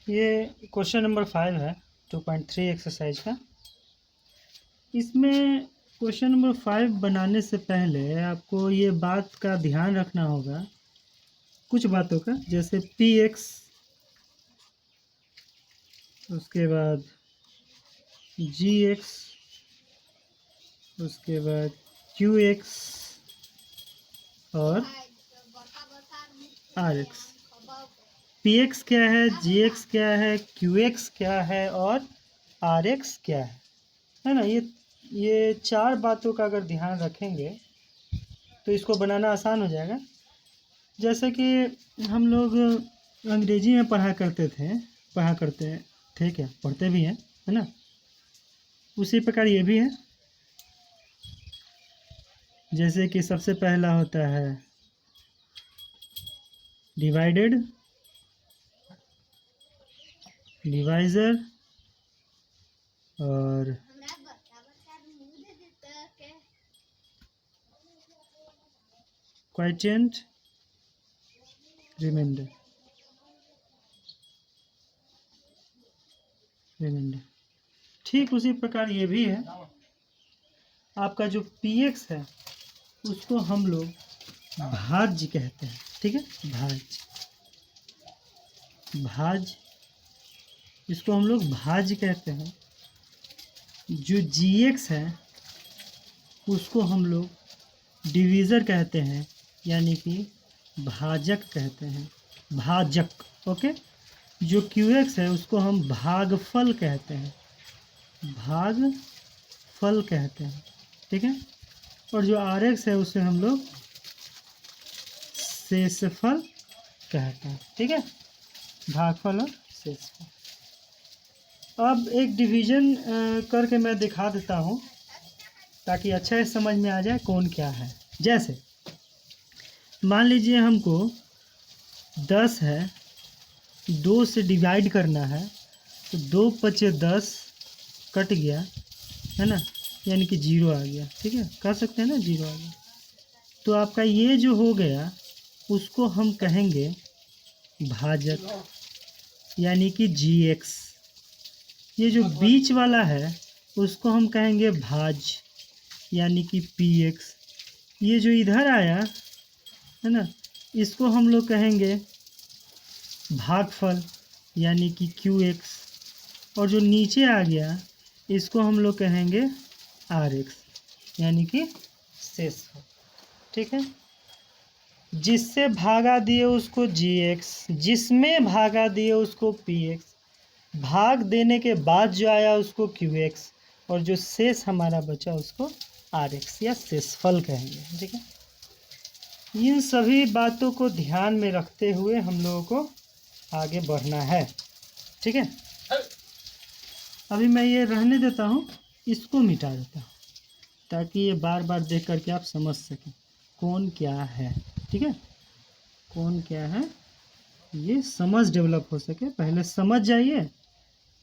ये question number 5 है 2.3 exercise का। इसमें क्वेश्चन नंबर 5 बनाने से पहले आपको ये बात का ध्यान रखना होगा, कुछ बातों का, जैसे पी एक्स, उसके बाद जी एक्स, उसके बाद क्यू एक्स और आर एक्स। पी एक्स क्या है, जी एक्स क्या है, क्यू एक्स क्या है और आर एक्स क्या है ना। ये चार बातों का अगर ध्यान रखेंगे तो इसको बनाना आसान हो जाएगा। जैसे कि हम लोग अंग्रेजी में पढ़ा करते थे क्या, पढ़ते भी हैं, है ना। उसी प्रकार ये भी है। जैसे कि सबसे पहला होता है डिवाइडेड, डिवाइज़र और क्वोटिएंट, रिमाइंडर। ठीक उसी प्रकार ये भी है। आपका जो पी एक्स है उसको हम लोग भाज्य कहते हैं, ठीक है, भाज्य, इसको हम लोग भाज्य कहते हैं। जो जी एक्स है उसको हम लोग डिवीज़र कहते हैं, यानी कि भाजक कहते हैं, भाजक, ओके। जो क्यू एक्स है उसको हम भागफल कहते हैं, भागफल कहते हैं, ठीक है। और जो आर एक्स है उसे हम लोग शेषफल कहते हैं, ठीक है, भागफल और शेषफल। अब एक डिवीज़न करके मैं दिखा देता हूँ ताकि अच्छा समझ में आ जाए कौन क्या है। जैसे मान लीजिए हमको 10 है, 2 से डिवाइड करना है, तो 2 पचे 10 कट गया, है ना, यानी कि 0 आ गया, ठीक है, कह सकते हैं ना 0 आ गया। तो आपका ये जो हो गया उसको हम कहेंगे भाजक, यानी कि जी एक्स। ये जो बीच वाला है उसको हम कहेंगे भाज्य, यानी कि पी एक्स। ये जो इधर आया है ना, इसको हम लोग कहेंगे भागफल, यानी कि क्यू एक्स। और जो नीचे आ गया इसको हम लोग कहेंगे आर एक्स, यानी कि शेषफल, ठीक है। जिससे भागा दिए उसको जी एक्स, जिसमें भागा दिए उसको पी एक्स, भाग देने के बाद जो आया उसको क्यू एक्स, और जो शेष हमारा बचा उसको आर एक्स या शेषफल कहेंगे, ठीक है। इन सभी बातों को ध्यान में रखते हुए हम लोगों को आगे बढ़ना है, ठीक है। अभी मैं ये रहने देता हूँ, इसको मिटा देता हूँ ताकि ये बार बार देख करके आप समझ सकें कौन क्या है, ठीक है, कौन क्या है, ये समझ डेवलप हो सके। पहले समझ जाइए,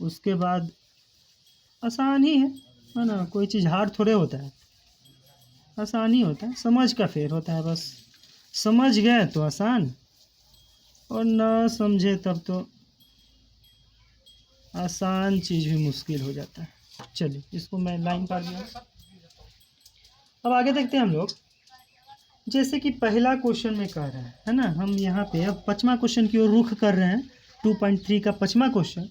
उसके बाद आसान ही है ना। कोई चीज़ हार्ड थोड़े होता है, आसान ही होता है, समझ का फेर होता है बस। समझ गए तो आसान, और ना समझे तब तो आसान चीज़ भी मुश्किल हो जाता है। चलिए इसको मैं लाइन पार दिया। अब आगे देखते हैं हम लोग। जैसे कि पहला क्वेश्चन में कह रहा है ना, हम यहाँ पे अब 5वां क्वेश्चन की ओर रुख कर रहे हैं। 2.3 का 5वां क्वेश्चन,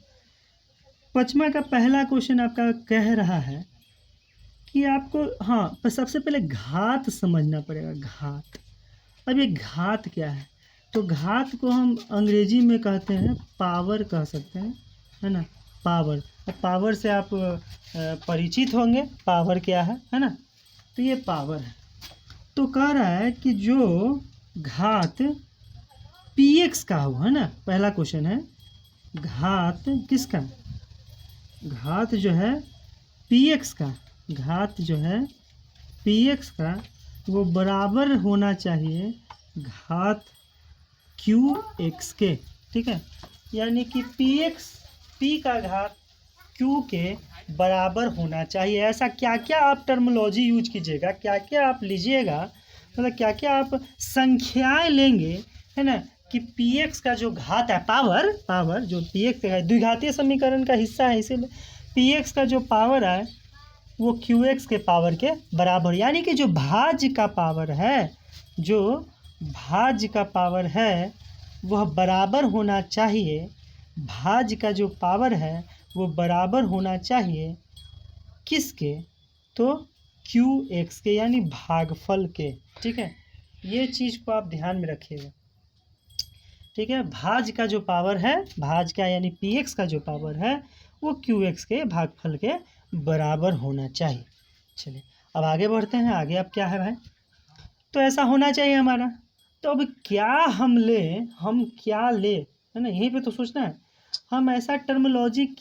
5वां का पहला क्वेश्चन आपका कह रहा है कि आपको, हाँ, पर सबसे पहले घात समझना पड़ेगा, घात। अब ये घात क्या है, तो घात को हम अंग्रेजी में कहते हैं पावर, कह सकते हैं, है ना, पावर। अब पावर से आप परिचित होंगे, पावर क्या है ना। तो ये पावर है। तो कह रहा है कि जो घात पी एक्स का हो, है ना, पहला क्वेश्चन है घात किसका, घात जो है पी एक्स का, घात जो है पी एक्स का वो बराबर होना चाहिए घात क्यू एक्स के, ठीक है। यानी कि पी एक्स, पी का घात क्यू के बराबर होना चाहिए। ऐसा क्या क्या आप टर्मोलॉजी यूज कीजिएगा, क्या क्या आप लीजिएगा, मतलब क्या क्या आप संख्याएं लेंगे, है ना, कि पी एक्स का जो घात है पावर जो पी एक्स है द्विघातीय समीकरण का हिस्सा है, इसीलिए पी एक्स का जो पावर है वो क्यू एक्स के पावर के बराबर, यानी कि जो भाज्य का पावर है वह बराबर होना चाहिए, भाज्य का जो पावर है वो बराबर होना चाहिए किसके, तो क्यू एक्स के, यानी भागफल के। ठीक है, ये चीज़ को आप ध्यान में रखिएगा। ठीक है, भाज्य का जो पावर है, भाज्य का यानी पी एक्स का जो पावर है वो क्यू एक्स के भागफल के बराबर होना चाहिए। चलिए अब आगे बढ़ते हैं। आगे अब क्या है भाई, तो ऐसा होना चाहिए हमारा। तो अब हम क्या ले, है ना, यहीं पे तो सोचना है। हम ऐसा टर्मोलॉजी